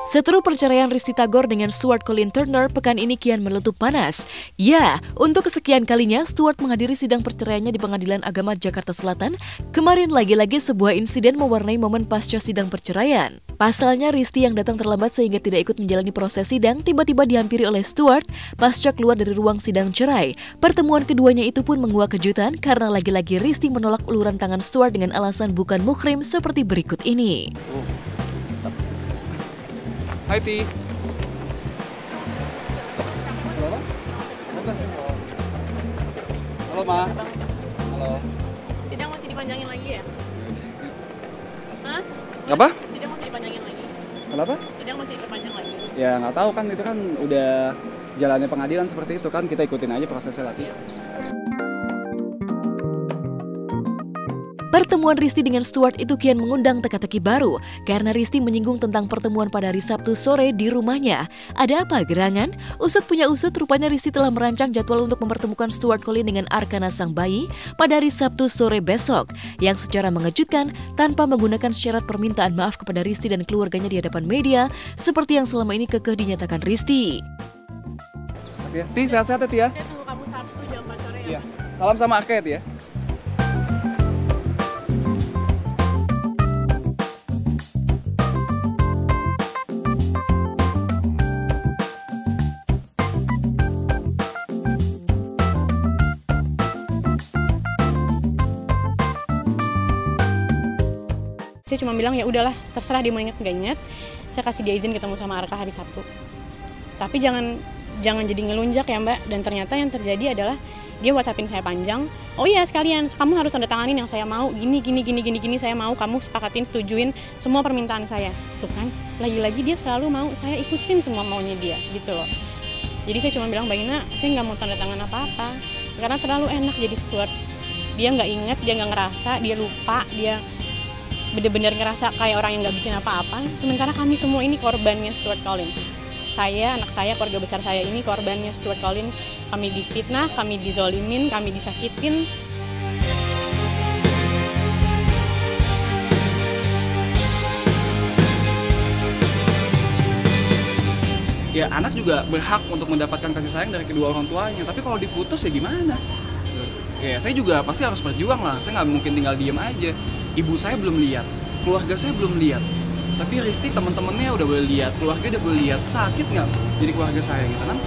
Seteru perceraian Risty Tagor dengan Stuart Colin Turner pekan ini kian meletup panas. Ya, untuk kesekian kalinya Stuart menghadiri sidang perceraiannya di Pengadilan Agama Jakarta Selatan. Kemarin lagi-lagi sebuah insiden mewarnai momen pasca sidang perceraian. Pasalnya Risty yang datang terlambat sehingga tidak ikut menjalani proses sidang tiba-tiba dihampiri oleh Stuart pasca keluar dari ruang sidang cerai. Pertemuan keduanya itu pun menguak kejutan karena lagi-lagi Risty menolak uluran tangan Stuart dengan alasan bukan muhrim seperti berikut ini. Hai Ti. Halo Ma. Halo. Sidang masih dipanjangin lagi ya? Hah? Apa? Sidang masih dipanjangin lagi? Kenapa? Sidang masih diperpanjang lagi? Ya nggak tahu kan, itu kan udah jalannya pengadilan seperti itu kan, kita ikutin aja prosesnya lagi. Pertemuan Risty dengan Stuart itu kian mengundang teka-teki baru karena Risty menyinggung tentang pertemuan pada hari Sabtu sore di rumahnya. Ada apa gerangan? Usut punya usut, rupanya Risty telah merancang jadwal untuk mempertemukan Stuart Colin dengan Arkana sang bayi pada hari Sabtu sore besok. Yang secara mengejutkan tanpa menggunakan syarat permintaan maaf kepada Risty dan keluarganya di hadapan media seperti yang selama ini kekeh dinyatakan Risty. Makasih ya. Ti, sehat-sehat ya Ti ya. Saya tunggu kamu Sabtu jam 4 sore ya? Iya. Salam sama Arket ya. Saya cuma bilang ya udahlah, terserah dia mau ingat nggak ingat. Saya kasih dia izin ketemu sama Arka hari Sabtu. Tapi jangan jadi ngelunjak ya Mbak. Dan ternyata yang terjadi adalah dia WhatsAppin saya panjang. Oh iya sekalian, kamu harus tanda tanganin yang saya mau. Gini saya mau. Kamu sepakatin, setujuin semua permintaan saya. Tuh kan, lagi-lagi dia selalu mau saya ikutin semua maunya dia gitu loh. Jadi saya cuma bilang, Mbak Ina, saya nggak mau tanda tangan apa-apa. Karena terlalu enak jadi steward. Dia nggak inget, dia nggak ngerasa, dia lupa, dia benar-benar ngerasa kayak orang yang nggak bikin apa-apa. Sementara kami semua ini korbannya Stuart Colin. Saya, anak saya, keluarga besar saya ini korbannya Stuart Colin. Kami difitnah, kami dizolimin, kami disakitin. Ya anak juga berhak untuk mendapatkan kasih sayang dari kedua orang tuanya. Tapi kalau diputus ya gimana? Ya saya juga pasti harus berjuang lah. Saya nggak mungkin tinggal diem aja. Ibu saya belum lihat, keluarga saya belum lihat. Tapi Risty teman-temannya udah boleh lihat, keluarga udah boleh lihat. Sakit nggak jadi keluarga saya gitu kan?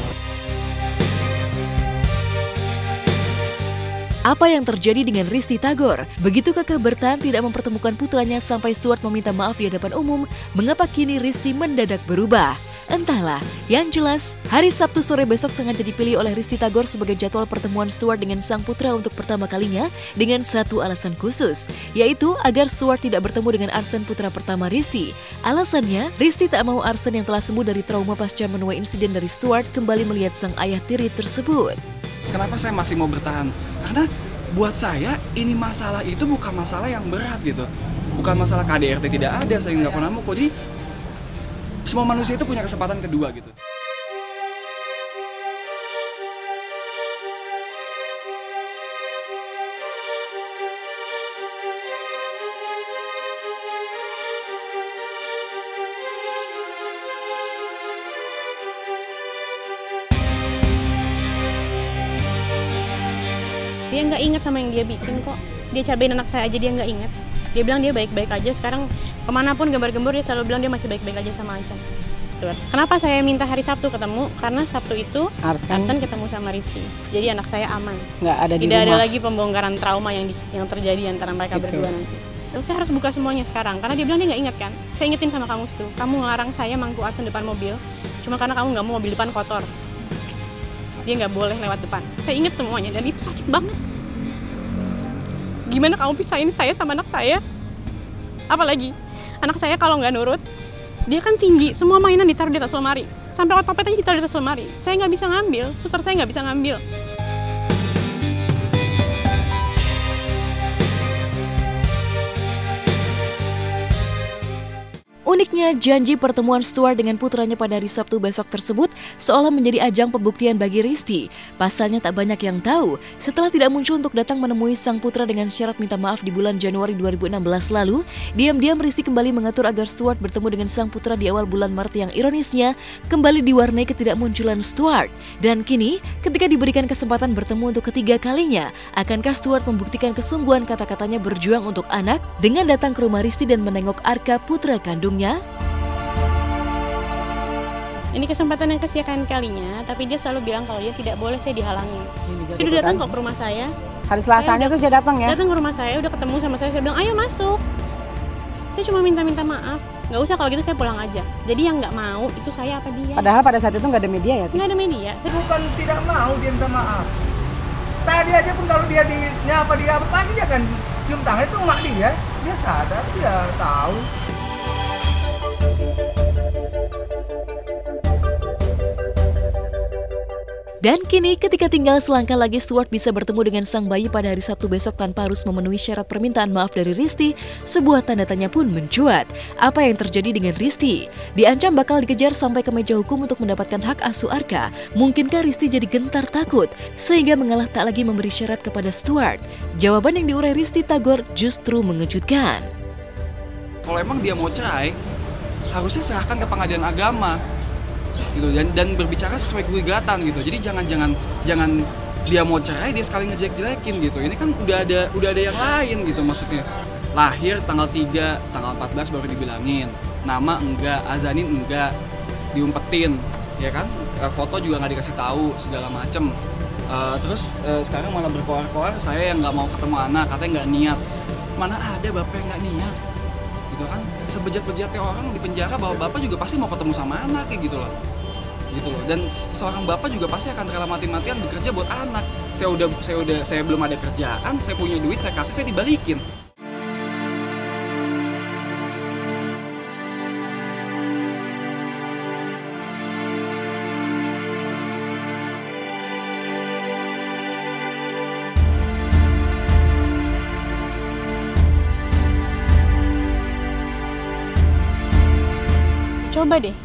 Apa yang terjadi dengan Risty Tagor? Begitu kekeh bertahan tidak mempertemukan putranya sampai Stuart meminta maaf di hadapan umum, mengapa kini Risty mendadak berubah? Entahlah, yang jelas, hari Sabtu sore besok sengaja dipilih oleh Risty Tagor sebagai jadwal pertemuan Stuart dengan sang putra untuk pertama kalinya dengan satu alasan khusus, yaitu agar Stuart tidak bertemu dengan Arsen putra pertama Risty. Alasannya, Risty tak mau Arsen yang telah sembuh dari trauma pasca menuai insiden dari Stuart kembali melihat sang ayah tiri tersebut. Kenapa saya masih mau bertahan? Karena buat saya ini masalah itu bukan masalah yang berat gitu. Bukan masalah KDRT tidak ada, saya nggak pernah mau kok. Jadi semua manusia itu punya kesempatan kedua gitu. Dia nggak ingat sama yang dia bikin kok. Dia cabain anak saya aja dia nggak ingat. Dia bilang dia baik-baik aja. Sekarang kemanapun gembar-gembur dia selalu bilang dia masih baik-baik aja sama Acan. Kenapa saya minta hari Sabtu ketemu? Karena Sabtu itu Arsen ketemu sama Risty. Jadi anak saya aman. Nggak ada di Tidak rumah. ada lagi pembongkaran trauma yang terjadi antara mereka berdua nanti. So, saya harus buka semuanya sekarang. Karena dia bilang dia nggak ingat kan. Saya ingetin sama kamu tuh. Kamu ngelarang saya mangku Arsen depan mobil. Cuma karena kamu nggak mau mobil depan kotor. Dia nggak boleh lewat depan. Saya inget semuanya dan itu sakit banget. Gimana kamu pisahin saya sama anak saya? Apalagi anak saya kalau nggak nurut, dia kan tinggi, semua mainan ditaruh di atas lemari. Sampai otopet aja ditaruh di atas lemari. Saya nggak bisa ngambil, suster saya nggak bisa ngambil. Uniknya, janji pertemuan Stuart dengan putranya pada hari Sabtu besok tersebut seolah menjadi ajang pembuktian bagi Risti. Pasalnya tak banyak yang tahu, setelah tidak muncul untuk datang menemui sang putra dengan syarat minta maaf di bulan Januari 2016 lalu, diam-diam Risti kembali mengatur agar Stuart bertemu dengan sang putra di awal bulan Maret yang ironisnya kembali diwarnai ketidakmunculan Stuart. Dan kini, ketika diberikan kesempatan bertemu untuk ketiga kalinya, akankah Stuart membuktikan kesungguhan kata-katanya berjuang untuk anak dengan datang ke rumah Risti dan menengok Arka, putra kandungnya? Ini kesempatan yang kesekian kalinya, tapi dia selalu bilang kalau dia tidak boleh saya dihalangi. Dia udah datang kok ke rumah saya. Hari Selasanya terus dia datang ya? Datang ke rumah saya, udah ketemu sama saya bilang, ayo masuk. Saya cuma minta maaf. Nggak usah kalau gitu saya pulang aja. Jadi yang nggak mau itu saya apa dia? Padahal pada saat itu nggak ada media ya? Nggak ada media. Bukan tidak mau dia minta maaf. Tadi aja pun kalau dia nyapa dia apa pasti dia kan cium tangan itu emak dia sadar, dia tahu. Dan kini ketika tinggal selangkah lagi Stuart bisa bertemu dengan sang bayi pada hari Sabtu besok tanpa harus memenuhi syarat permintaan maaf dari Risti, sebuah tanda tanya pun mencuat. Apa yang terjadi dengan Risti? Diancam bakal dikejar sampai ke meja hukum untuk mendapatkan hak asuh Arka. Mungkinkah Risti jadi gentar takut sehingga mengalah tak lagi memberi syarat kepada Stuart? Jawaban yang diurai Risti Tagor justru mengejutkan. Kalau emang dia mau cerai, harusnya serahkan ke pengadilan agama. Gitu, dan berbicara sesuai gugatan gitu. Jadi jangan dia mau cerai dia sekali ngejelek-jelekin gitu. Ini kan udah ada yang lain gitu maksudnya. Lahir tanggal 3, tanggal 14 baru dibilangin. Nama enggak, azanin enggak, diumpetin, ya kan? Foto juga nggak dikasih tahu segala macem. Terus sekarang malah berkoar-koar saya yang nggak mau ketemu anak, katanya nggak niat. Mana ada bapak yang nggak niat? Gitu kan? Sebejat-bejatnya orang di penjara bahwa bapak juga pasti mau ketemu sama anak kayak gitu loh. Dan seorang bapak juga pasti akan rela mati-matian bekerja buat anak. Saya belum ada kerjaan, saya punya duit, saya kasih, saya dibalikin. Coba deh,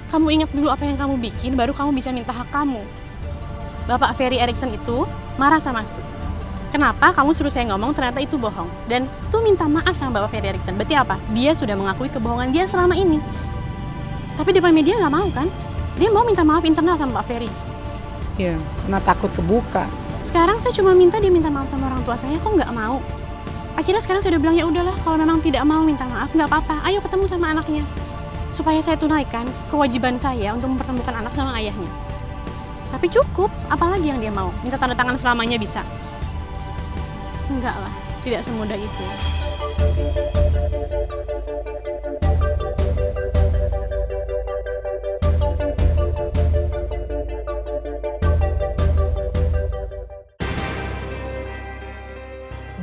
kamu ingat dulu apa yang kamu bikin, baru kamu bisa minta hak kamu. Bapak Ferry Erickson itu marah sama Stu. Kenapa kamu suruh saya ngomong ternyata itu bohong? Dan Stu minta maaf sama Bapak Ferry Erickson. Berarti apa? Dia sudah mengakui kebohongan dia selama ini. Tapi depan media nggak mau kan? Dia mau minta maaf internal sama Pak Ferry. Iya, karena takut kebuka. Sekarang saya cuma minta dia minta maaf sama orang tua saya, kok nggak mau? Akhirnya sekarang saya udah bilang ya udahlah, kalau memang tidak mau minta maaf nggak apa-apa. Ayo ketemu sama anaknya. Supaya saya tunaikan kewajiban saya untuk mempertemukan anak sama ayahnya. Tapi cukup, apalagi yang dia mau? Minta tanda tangan selamanya bisa? Enggak lah, tidak semudah itu.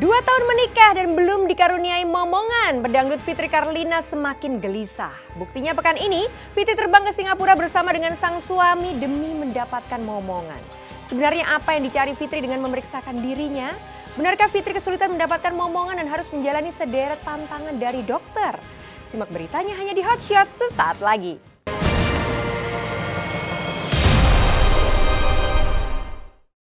Dua tahun menikah dan belum dikaruniai momongan, pedangdut Fitri Karlina semakin gelisah. Buktinya pekan ini, Fitri terbang ke Singapura bersama dengan sang suami demi mendapatkan momongan. Sebenarnya apa yang dicari Fitri dengan memeriksakan dirinya? Benarkah Fitri kesulitan mendapatkan momongan dan harus menjalani sederet tantangan dari dokter? Simak beritanya hanya di Hot Shot sesaat lagi.